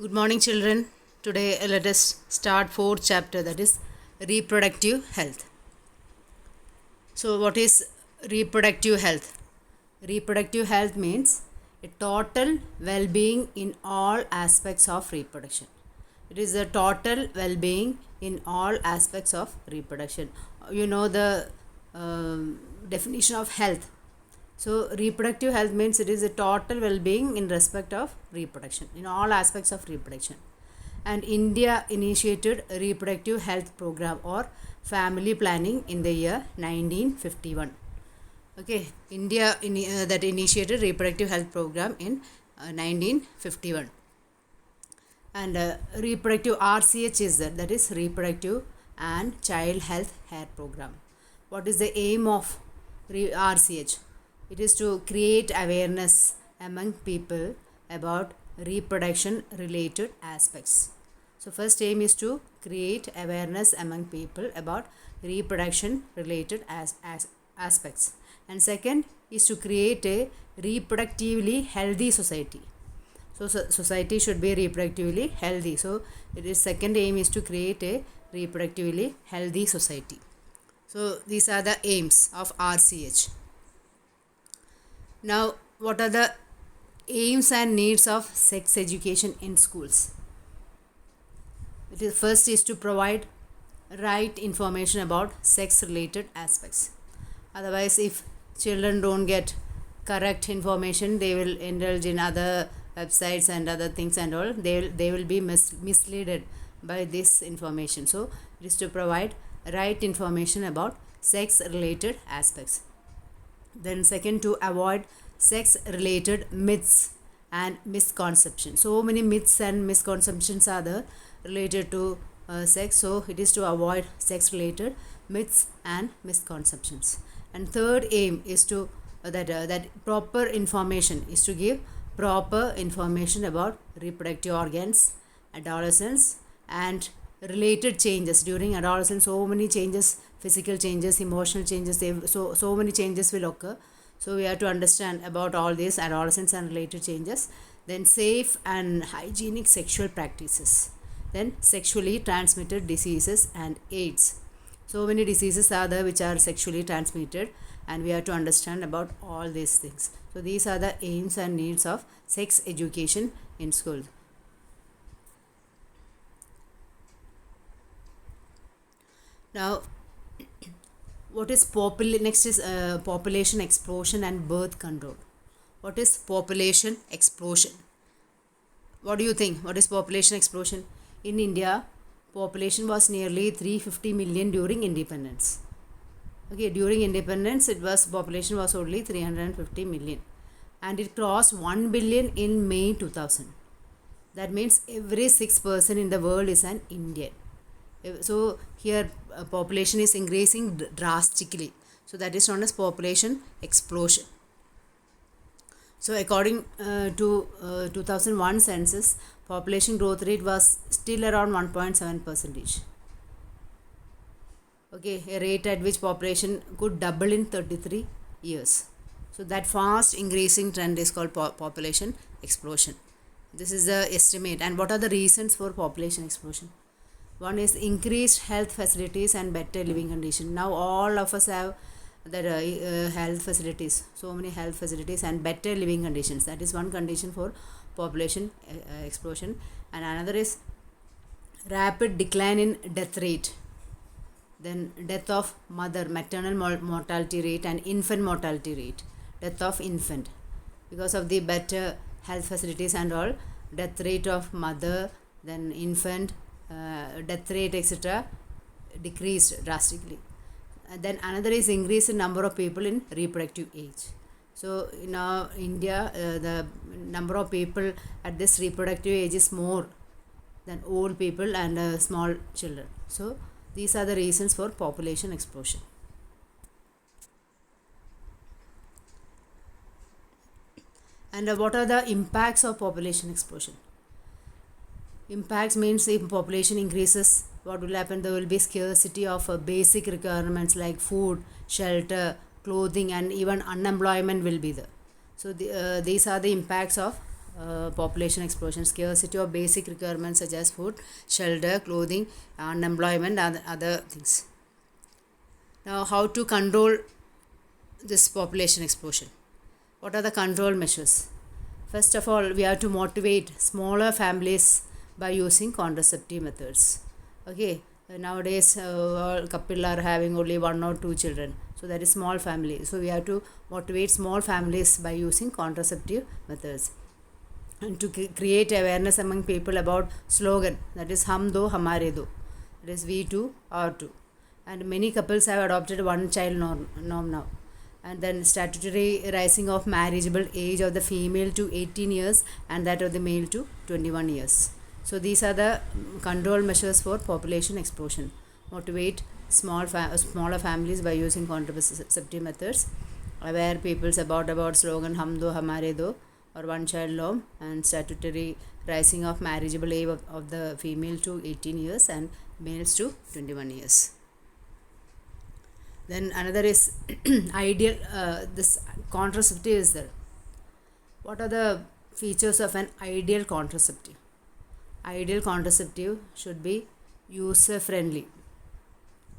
Good morning, children. Today, let us start fourth chapter, that is reproductive health. So, what is reproductive health? Reproductive health means a total well-being in all aspects of reproduction. It is a total well-being in all aspects of reproduction. You know the definition of health. So, reproductive health means it is a total well-being in respect of reproduction, in all aspects of reproduction. And India initiated a reproductive health program or family planning in the year 1951. Okay, India that initiated reproductive health program in 1951. And reproductive RCH is that is reproductive and child health care program. What is the aim of RCH? It is to create awareness among people about reproduction related aspects. So first aim is to create awareness among people about reproduction related aspects, and second is to create a reproductively healthy society. So society should be reproductively healthy. So it is second aim is to create a reproductively healthy society. So these are the aims of RCH. Now, what are the aims and needs of sex education in schools? It is first is to provide right information about sex related aspects. Otherwise, if children don't get correct information, they will indulge in other websites and other things and all. They will be misled by this information. So it is to provide right information about sex related aspects. Then second, to avoid sex related myths and misconceptions. So many myths and misconceptions are there related to sex. So it is to avoid sex related myths and misconceptions. And third aim is to that proper information is to give proper information about reproductive organs, adolescence, and related changes during adolescence. So many changes, physical changes, emotional changes, so many changes will occur. So we have to understand about all these adolescence and related changes. Then safe and hygienic sexual practices. Then sexually transmitted diseases and AIDS. So many diseases are there which are sexually transmitted, and we have to understand about all these things. So these are the aims and needs of sex education in school. Now, what is next is population explosion and birth control. What is population explosion? What do you think? What is population explosion? In India, population was nearly 350 million during independence. Okay, during independence, population was only 350 million, and it crossed 1 billion in May 2000. That means every 6th person in the world is an Indian. So here population is increasing drastically. So that is known as population explosion. So according to 2001 census, population growth rate was still around 1.7%. Okay, a rate at which population could double in 33 years. So that fast increasing trend is called population explosion. This is the estimate. And what are the reasons for population explosion? One is increased health facilities and better living conditions. Now all of us have that health facilities, so many health facilities and better living conditions. That is one condition for population explosion. And another is rapid decline in death rate. Then death of mother, maternal mortality rate, and infant mortality rate. Death of infant. Because of the better health facilities and all, death rate of mother, then infant, death rate, etc. decreased drastically. And then another is increase in number of people in reproductive age. So in India, the number of people at this reproductive age is more than old people and small children. So these are the reasons for population explosion. And what are the impacts of population explosion? Impacts means if population increases, what will happen? There will be scarcity of basic requirements like food, shelter, clothing, and even unemployment will be there. So these are the impacts of population explosion, scarcity of basic requirements such as food, shelter, clothing, unemployment, and other things. Now, how to control this population explosion? What are the control measures? First of all, we have to motivate smaller families by using contraceptive methods. Okay, nowadays all couple are having only one or two children, so that is small family. So we have to motivate small families by using contraceptive methods, and to create awareness among people about slogan, that is hum do hamare do, that is we two our two. And many couples have adopted one child norm now. And then statutory rising of marriageable age of the female to 18 years and that of the male to 21 years. So these are the control measures for population explosion. Motivate smaller families by using contraceptive methods. Aware peoples about slogan hum do hamare do or one child norm, and statutory rising of marriageable age of the female to 18 years and males to 21 years. Then another is ideal, this contraceptive is there. What are the features of an ideal contraceptive? Ideal contraceptive should be user friendly.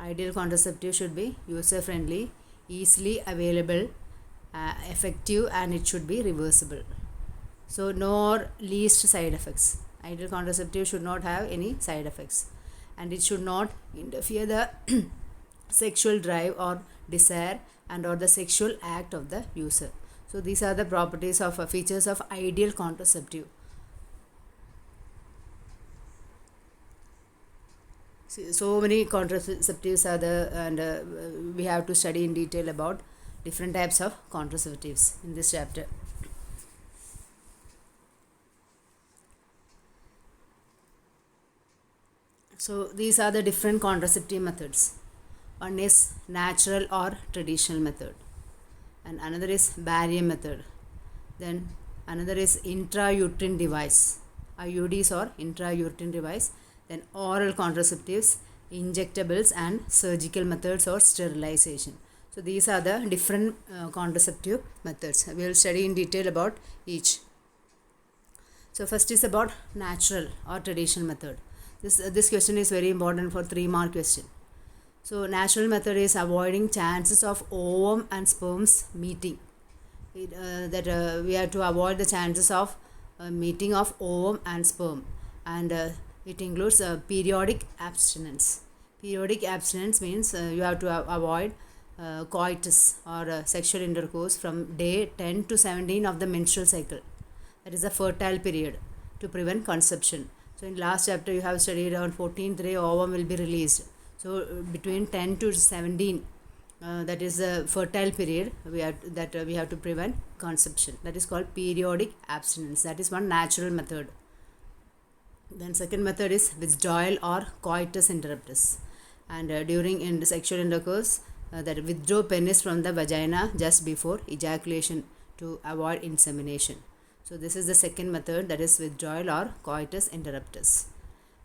Ideal contraceptive should be user friendly, easily available, effective, and it should be reversible. So no least side effects. Ideal contraceptive should not have any side effects, and it should not interfere the sexual drive or desire and or the sexual act of the user. So these are the properties of features of ideal contraceptive. So many contraceptives are there, and we have to study in detail about different types of contraceptives in this chapter. So these are the different contraceptive methods. One is natural or traditional method, and another is barrier method. Then another is intrauterine device, IUDs or intrauterine device. Then oral contraceptives, injectables, and surgical methods or sterilization. So these are the different contraceptive methods. We will study in detail about each. So first is about natural or traditional method. This question is very important for 3-mark question. So natural method is avoiding chances of ovum and sperms meeting. We have to avoid the chances of meeting of ovum and sperm, and it includes periodic abstinence. Periodic abstinence means you have to avoid coitus or sexual intercourse from day 10 to 17 of the menstrual cycle. That is a fertile period to prevent conception. So in last chapter you have studied on 14th day ovum will be released. So between 10 to 17, that is a fertile period, we have to prevent conception. That is called periodic abstinence. That is one natural method. Then second method is withdrawal or coitus interruptus. And during in sexual intercourse, that withdraw penis from the vagina just before ejaculation to avoid insemination. So this is the second method, that is withdrawal or coitus interruptus.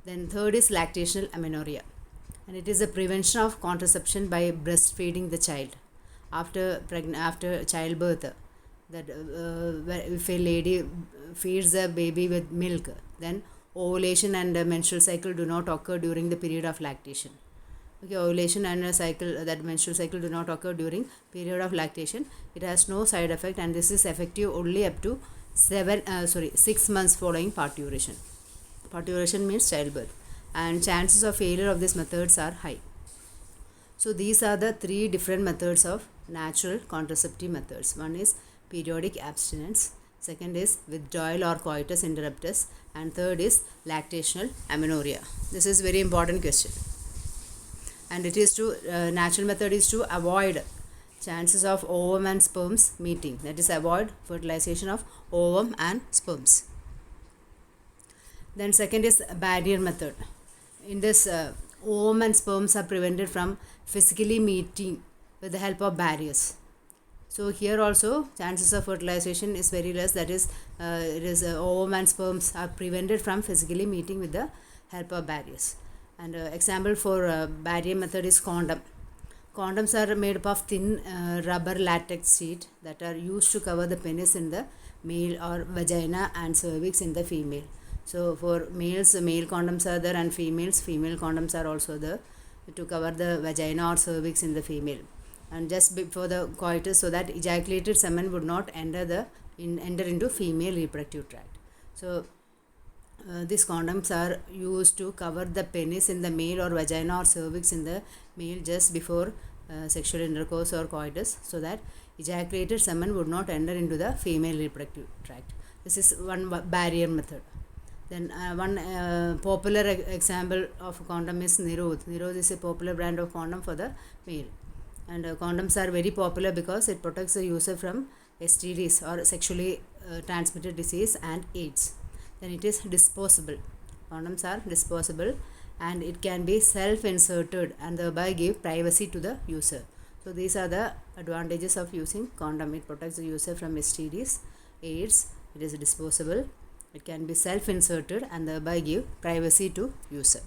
Then third is lactational amenorrhea, and it is a prevention of contraception by breastfeeding the child after childbirth. That if a lady feeds the baby with milk, then ovulation and menstrual cycle do not occur during the period of lactation. Okay, ovulation and that menstrual cycle do not occur during period of lactation. It has no side effect, and this is effective only up to 6 months following parturition. Parturition means childbirth, and chances of failure of these methods are high. So these are the 3 different methods of natural contraceptive methods. One is periodic abstinence, second is withdrawal or coitus interruptus, and third is lactational amenorrhea. This is very important question, and it is to natural method is to avoid chances of ovum and sperms meeting, that is avoid fertilization of ovum and sperms. Then second is barrier method. In this ovum and sperms are prevented from physically meeting with the help of barriers. So here also chances of fertilization is very less, that is ovum and sperms are prevented from physically meeting with the help of barriers. And example for barrier method is condom. Condoms are made up of thin rubber latex sheet that are used to cover the penis in the male or vagina and cervix in the female. So for males, male condoms are there, and females, female condoms are also there to cover the vagina or cervix in the female. And just before the coitus, so that ejaculated semen would not enter into female reproductive tract. So these condoms are used to cover the penis in the male or vagina or cervix in the male just before sexual intercourse or coitus, so that ejaculated semen would not enter into the female reproductive tract. This is one barrier method. Then one popular example of condom is Nirod. Nirod is a popular brand of condom for the male. And condoms are very popular because it protects the user from STDs or sexually transmitted disease and AIDS. Then it is disposable. Condoms are disposable and it can be self-inserted and thereby give privacy to the user. So these are the advantages of using condom. It protects the user from STDs, AIDS. It is disposable. It can be self-inserted and thereby give privacy to user.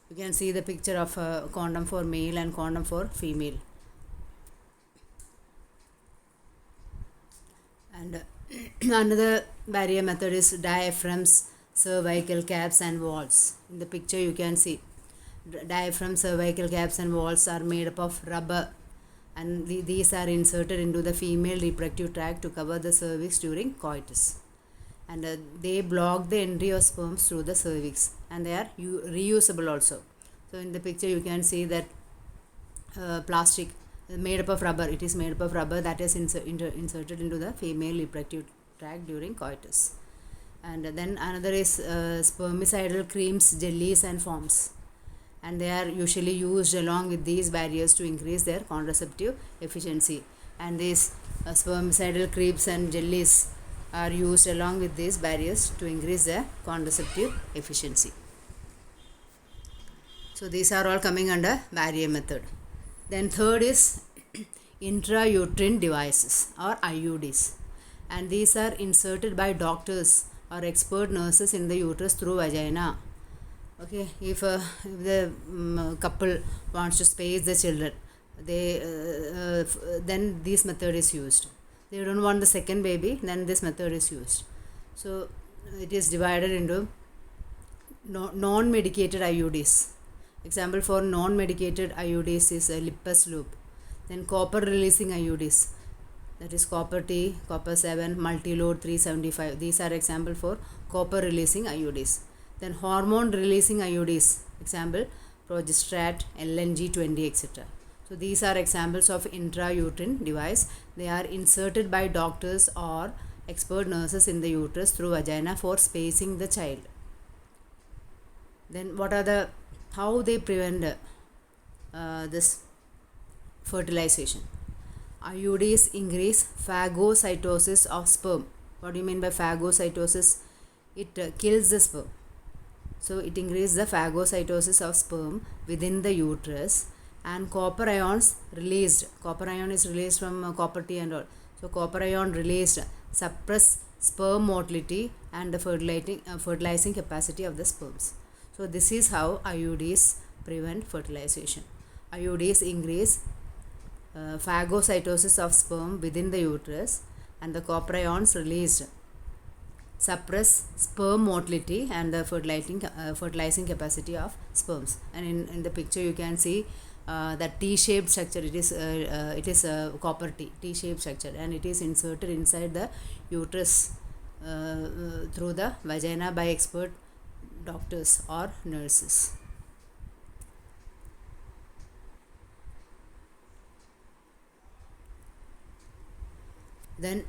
You can see the picture of a condom for male and condom for female. And another barrier method is diaphragms, cervical caps and walls. In the picture you can see diaphragm, cervical caps and walls are made up of rubber, and these are inserted into the female reproductive tract to cover the cervix during coitus. And they block the entry of sperms through the cervix, and they are reusable also. So in the picture you can see that plastic made up of rubber. It is made up of rubber that is inserted into the female reproductive tract during coitus. And then another is spermicidal creams, jellies and foams, and they are usually used along with these barriers to increase their contraceptive efficiency. And these spermicidal creams and jellies are used along with these barriers to increase their contraceptive efficiency. So these are all coming under barrier method. Then third is intrauterine devices or IUDs, and these are inserted by doctors or expert nurses in the uterus through vagina. Okay, if the couple wants to space the children, then this method is used. They don't want the second baby, then this method is used. So it is divided into non-medicated IUDs. Example for non-medicated IUDs is a Lippus loop. Then copper releasing IUDs, that is copper T, copper 7, multi-load 375. These are example for copper releasing IUDs. Then hormone releasing IUDs, example Progesterat, LNG 20, etc. So these are examples of intrauterine device. They are inserted by doctors or expert nurses in the uterus through vagina for spacing the child. Then how they prevent this fertilization? IUDs increase phagocytosis of sperm. What do you mean by phagocytosis? It kills the sperm. So it increases the phagocytosis of sperm within the uterus, and copper ions released. Copper ion is released from copper T and all. So copper ion released suppress sperm motility and the fertilizing capacity of the sperms. So this is how IUDs prevent fertilization. IUDs increase phagocytosis of sperm within the uterus, and the copper ions released suppress sperm motility and the fertilizing capacity of sperms. And in the picture you can see that T-shaped structure. It is copper T-shaped structure, and it is inserted inside the uterus through the vagina by expert doctors or nurses. Then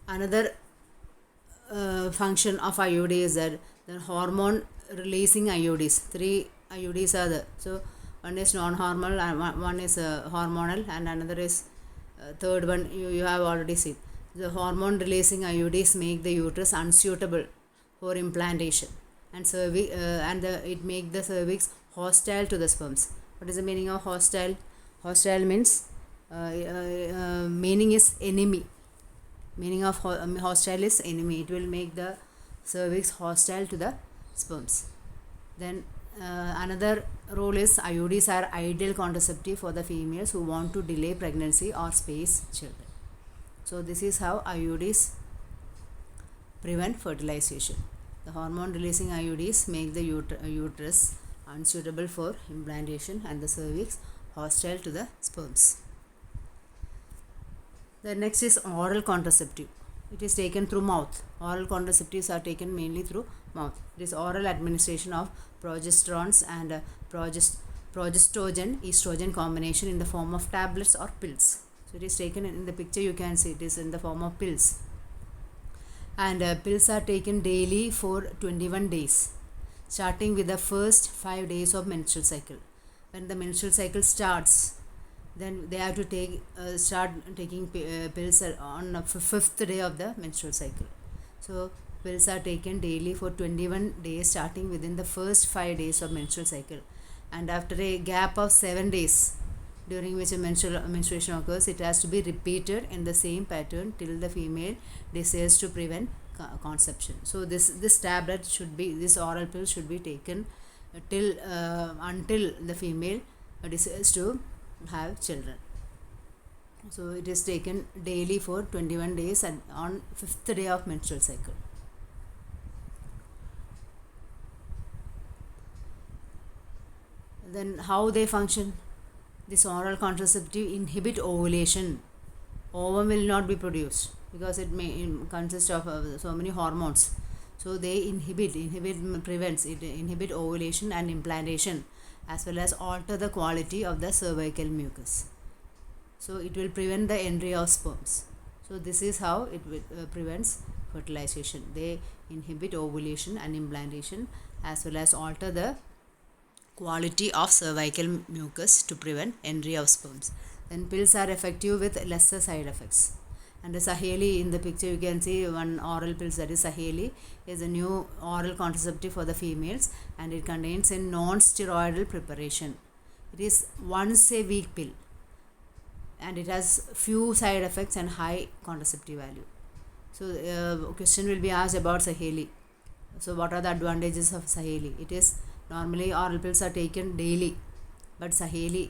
another function of IUD is that the hormone releasing IUDs. 3 IUDs are there. So one is non-hormonal and one is hormonal, and another is third one you have already seen. The hormone releasing IUDs make the uterus unsuitable for implantation, and it make the cervix hostile to the sperms. What is the meaning of hostile? Hostile means meaning is enemy. Meaning of hostile is enemy. It will make the cervix hostile to the sperms. Then another role is IUDs are ideal contraceptive for the females who want to delay pregnancy or space children. So this is how IUDs prevent fertilization. The hormone releasing IUDs make the uterus unsuitable for implantation and the cervix hostile to the sperms. The next is oral contraceptive. It is taken through mouth. Oral contraceptives are taken mainly through mouth. It is oral administration of progesterones and progestogen estrogen combination in the form of tablets or pills. So it is taken in the picture, you can see it is in the form of pills. And pills are taken daily for 21 days, starting with the first 5 days of menstrual cycle. When the menstrual cycle starts, then they have to start taking pills on the 5th day of the menstrual cycle. So pills are taken daily for 21 days, starting within the first 5 days of menstrual cycle, and after a gap of 7 days during which a menstruation occurs, it has to be repeated in the same pattern till the female desires to prevent conception. So this oral pill should be taken until the female desires to have children. So it is taken daily for 21 days and on 5th day of menstrual cycle. Then how they function? This oral contraceptive inhibit ovulation. Ovum will not be produced because it consists of so many hormones. So they inhibit ovulation and implantation, as well as alter the quality of the cervical mucus. So it will prevent the entry of sperms. So this is how it prevents fertilization. They inhibit ovulation and implantation, as well as alter the quality of cervical mucus to prevent entry of sperms. Then pills are effective with lesser side effects. And the Saheli, in the picture you can see one oral pill, that is Saheli, is a new oral contraceptive for the females, and it contains a non-steroidal preparation. It is once a week pill, and it has few side effects and high contraceptive value. So question will be asked about Saheli. So what are the advantages of Saheli? It is normally oral pills are taken daily, but Saheli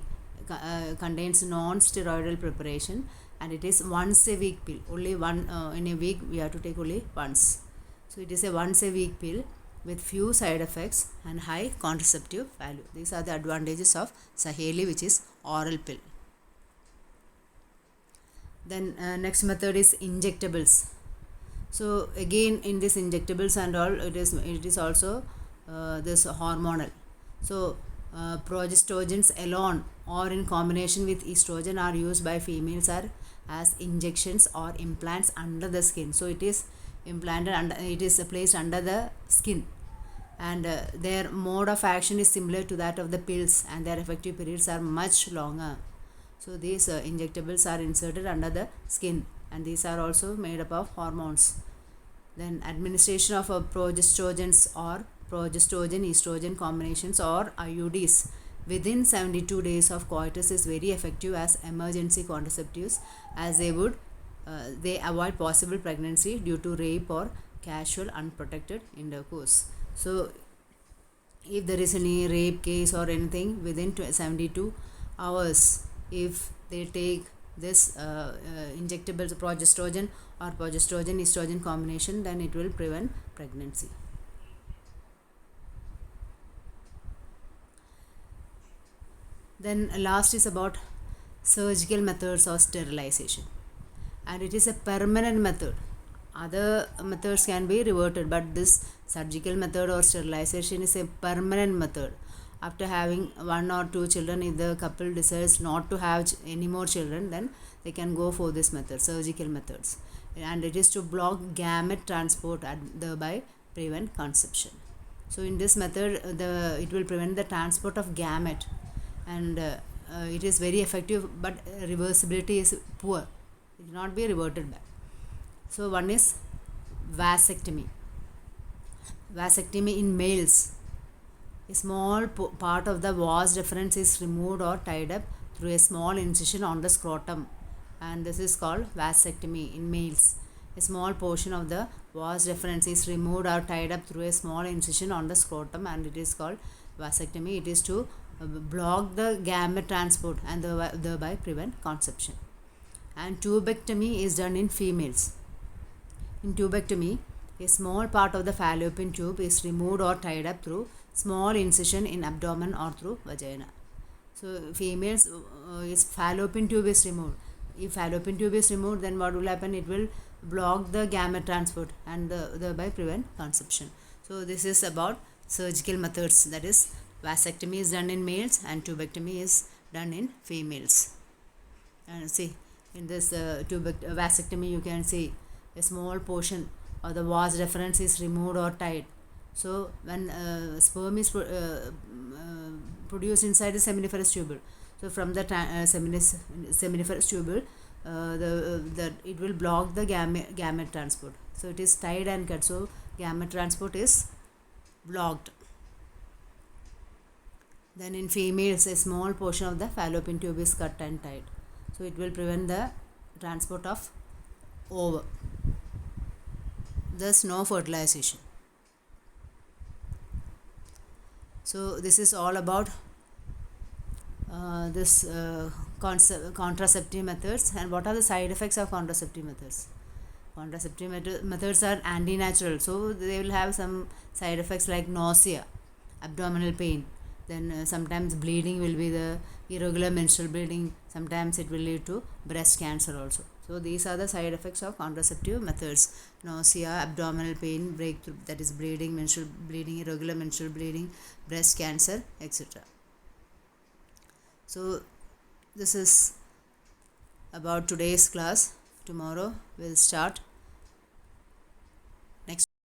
contains non-steroidal preparation, and it is once a week pill. Only one in a week we have to take only once. So it is a once a week pill with few side effects and high contraceptive value. These are the advantages of Saheli, which is oral pill. Then next method is injectables. So again, in this injectables and all, it is also this hormonal. So progestogens alone or in combination with estrogen are used by females as injections or implants under the skin. So it is implanted and it is placed under the skin, and their mode of action is similar to that of the pills, and their effective periods are much longer. So these injectables are inserted under the skin, and these are also made up of hormones. Then administration of progestogens or progestogen estrogen combinations or IUDs within 72 days of coitus is very effective as emergency contraceptives, as they avoid possible pregnancy due to rape or casual unprotected intercourse. So if there is any rape case or anything, within 72 hours, if they take this injectable progestogen or progestogen estrogen combination, then it will prevent pregnancy. Then last is about surgical methods of sterilization, and it is a permanent method. Other methods can be reverted, but this surgical method or sterilization is a permanent method. After having 1 or 2 children, if the couple decides not to have any more children, then they can go for this method, surgical methods, and it is to block gamete transport and thereby prevent conception. So in this method, it will prevent the transport of gamete, and it is very effective, but reversibility is poor. It will not be reverted back. So one is vasectomy. Vasectomy in males. A small part of the vas deferens is removed or tied up through a small incision on the scrotum, and this is called vasectomy in males. A small portion of the vas deferens is removed or tied up through a small incision on the scrotum, and it is called vasectomy, it is to block the gamete transport and thereby prevent conception. And tubectomy is done in females. In tubectomy, a small part of the fallopian tube is removed or tied up through small incision in abdomen or through vagina. So females, its fallopian tube is removed. If fallopian tube is removed, then what will happen? It will block the gamete transport and thereby prevent conception. So this is about surgical methods, that is vasectomy is done in males and tubectomy is done in females. And see, in this vasectomy, you can see a small portion of the vas deferens is removed or tied. So when sperm is produced inside the seminiferous tubule, so from the seminiferous tubule, it will block the gamete transport. So it is tied and cut. So gamete transport is blocked. Then in females, a small portion of the fallopian tube is cut and tied. So it will prevent the transport of ova. Thus no fertilization. So this is all about this contraceptive methods. And what are the side effects of contraceptive methods? Contraceptive methods are anti-natural, so they will have some side effects like nausea, abdominal pain, then sometimes bleeding will be the irregular menstrual bleeding, sometimes it will lead to breast cancer also. So these are the side effects of contraceptive methods: nausea, abdominal pain, breakthrough, that is bleeding, menstrual bleeding, irregular menstrual bleeding, breast cancer, etc. So this is about today's class. Tomorrow we'll start